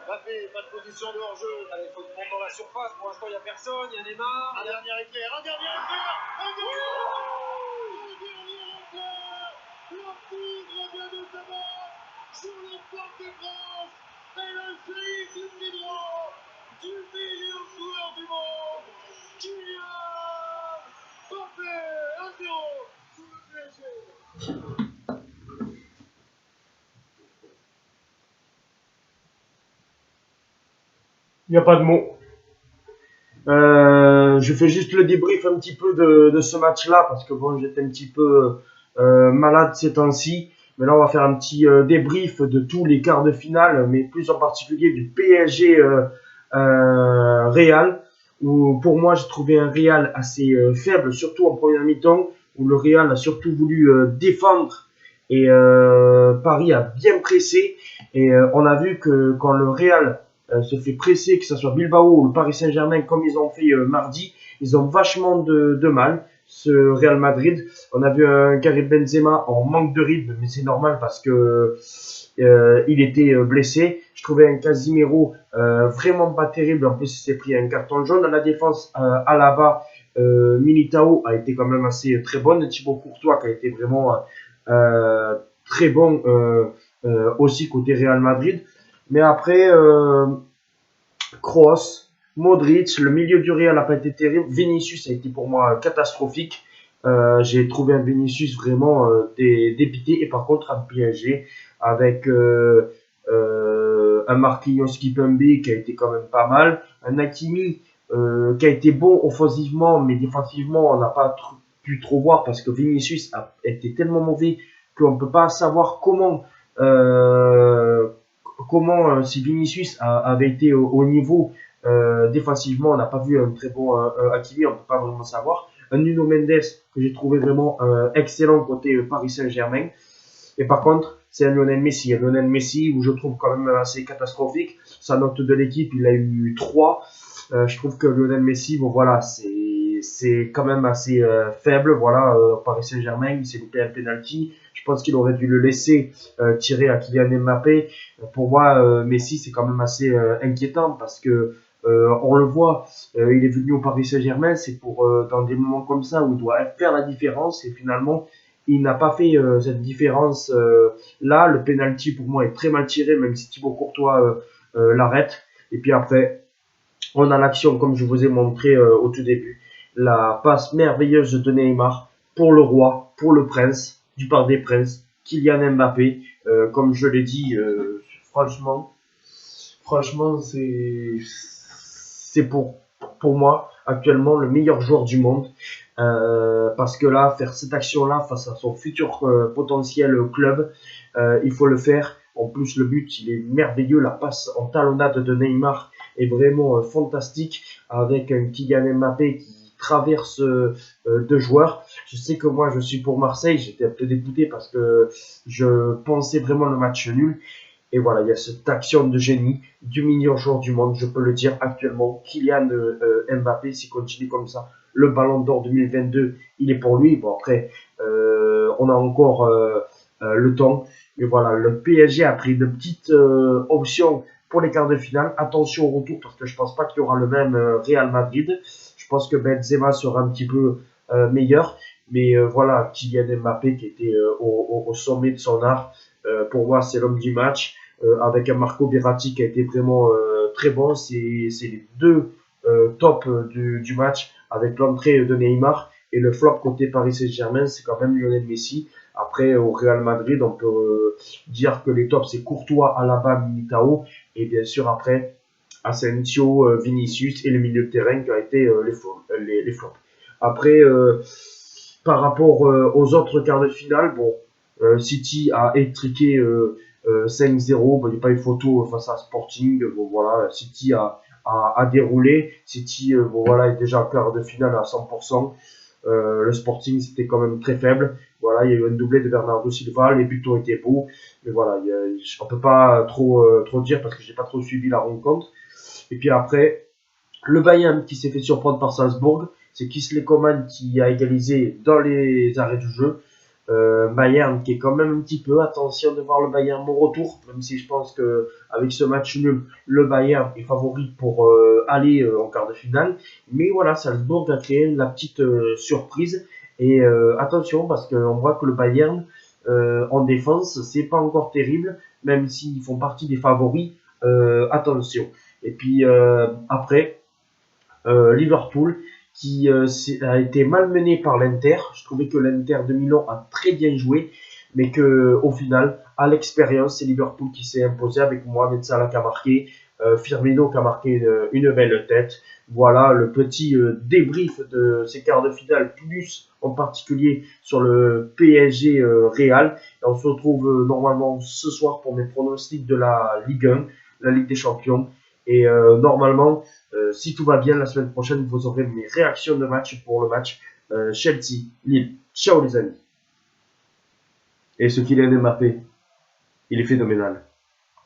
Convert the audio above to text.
Mbappé, pas de position de hors-jeu. Allez, il faut te prendre dans la surface. Pour l'instant, il n'y a personne. Il y a Neymar. Un dernier éclair, un dernier éclair. Un dernier éclair. Le tigre vient de se battre sur le Parc des Princes. Et le séisme du droit du meilleur joueur du monde, Kylian Mbappé, 1-0 sur le PSG. Il n'y a pas de mots. Je fais juste le débrief un petit peu de ce match-là parce que bon, j'étais un petit peu malade ces temps-ci. Mais là, on va faire un petit débrief de tous les quarts de finale, mais plus en particulier du PSG Real, où pour moi, j'ai trouvé un Real assez faible, surtout en première mi-temps, où le Real a surtout voulu défendre et Paris a bien pressé. Et on a vu que quand le Real se fait presser, que ce soit Bilbao ou le Paris Saint-Germain, comme ils ont fait mardi, ils ont vachement de mal, ce Real Madrid. On a vu un Karim Benzema en manque de rythme, mais c'est normal parce que il était blessé. Je trouvais un Casimiro vraiment pas terrible. En plus, il s'est pris un carton jaune. À la défense, Alaba, Militao a été quand même assez très bonne. Thibaut Courtois qui a été vraiment très bon aussi côté Real Madrid. Mais après, Kroos, Modric, le milieu du Real n'a pas été terrible. Vinicius a été pour moi catastrophique. J'ai trouvé un Vinicius vraiment dépité. Et par contre, un PSG avec un Marquinhos Kipembe qui a été quand même pas mal. Un Hakimi qui a été bon offensivement, mais défensivement, on n'a pas pu trop voir parce que Vinicius a été tellement mauvais qu'on ne peut pas savoir si Vinicius avait été au niveau défensivement. On n'a pas vu un très bon Hakimi, on ne peut pas vraiment savoir. Un Nuno Mendes que j'ai trouvé vraiment excellent côté Paris Saint-Germain. Et par contre, c'est un Lionel Messi. Un Lionel Messi où je trouve quand même assez catastrophique. Sa note de l'équipe, il a eu 3. Je trouve que Lionel Messi, bon voilà, c'est quand même assez faible. Voilà, Paris Saint-Germain, il s'est loupé un penalty. Je pense qu'il aurait dû le laisser tirer à Kylian Mbappé. Pour moi, Messi, c'est quand même assez inquiétant parce que on le voit, il est venu au Paris Saint-Germain, c'est pour dans des moments comme ça où il doit faire la différence et finalement il n'a pas fait cette différence là. Le penalty pour moi est très mal tiré, même si Thibaut Courtois l'arrête. Et puis après, on a l'action comme je vous ai montré au tout début, la passe merveilleuse de Neymar pour le roi, pour le prince du Parc des Princes, Kylian Mbappé. Comme je l'ai dit, franchement, c'est pour moi actuellement le meilleur joueur du monde. Parce que là, faire cette action-là face à son futur potentiel club, il faut le faire. En plus, le but, il est merveilleux. La passe en talonnade de Neymar est vraiment fantastique avec un Kylian Mbappé qui traverse deux joueurs. Je sais que moi, je suis pour Marseille. J'étais un peu dégoûté parce que je pensais vraiment le match nul. Et voilà, il y a cette action de génie du meilleur joueur du monde, je peux le dire actuellement, Kylian Mbappé, s'il continue comme ça. Le Ballon d'Or 2022, il est pour lui. Bon, après, on a encore le temps. Mais voilà, le PSG a pris de petites options pour les quarts de finale. Attention au retour, parce que je pense pas qu'il y aura le même Real Madrid. Je pense que Benzema sera un petit peu meilleur. Mais voilà, Kylian Mbappé qui était au sommet de son art. Pour moi, c'est l'homme du match. Avec un Marco Verratti qui a été vraiment très bon. C'est les deux top du match avec l'entrée de Neymar et le flop côté Paris Saint-Germain, c'est quand même Lionel Messi. Après, au Real Madrid, on peut dire que les tops, c'est Courtois, Alaba, Militao. Et bien sûr, après, Asensio, Vinicius et le milieu de terrain qui ont été les flops. Après, par rapport aux autres quarts de finale, bon, City a étriqué 5-0. Bon, il n'y a pas eu photo face à Sporting. Bon, voilà, City a déroulé. City bon, voilà, est déjà en quart de finale à 100%. Le Sporting, c'était quand même très faible. Voilà, il y a eu un doublé de Bernardo Silva. Les buts ont été beaux. Mais voilà, on ne peut pas trop dire parce que je n'ai pas trop suivi la rencontre. Et puis après, le Bayern qui s'est fait surprendre par Salzbourg. C'est Kingsley Coman qui a égalisé dans les arrêts du jeu. Bayern qui est quand même un petit peu, attention de voir le Bayern au retour, même si je pense que avec ce match nul, le Bayern est favori pour aller en quart de finale. Mais voilà, Salzbourg a créé la petite surprise. Et attention, parce qu'on voit que le Bayern en défense, c'est pas encore terrible, même s'ils font partie des favoris. Attention. Et puis après, Liverpool qui a été malmené par l'Inter. Je trouvais que l'Inter de Milan a très bien joué, mais que au final, à l'expérience, c'est Liverpool qui s'est imposé avec Mohamed Salah qui a marqué, Firmino qui a marqué une belle tête. Voilà le petit débrief de ces quarts de finale, plus en particulier sur le PSG Real. Et on se retrouve normalement ce soir pour mes pronostics de la Ligue 1, la Ligue des Champions. Et normalement, si tout va bien, la semaine prochaine, vous aurez mes réactions de match pour le match Chelsea-Lille. Ciao les amis. Et ce Kylian Mbappé, il est phénoménal.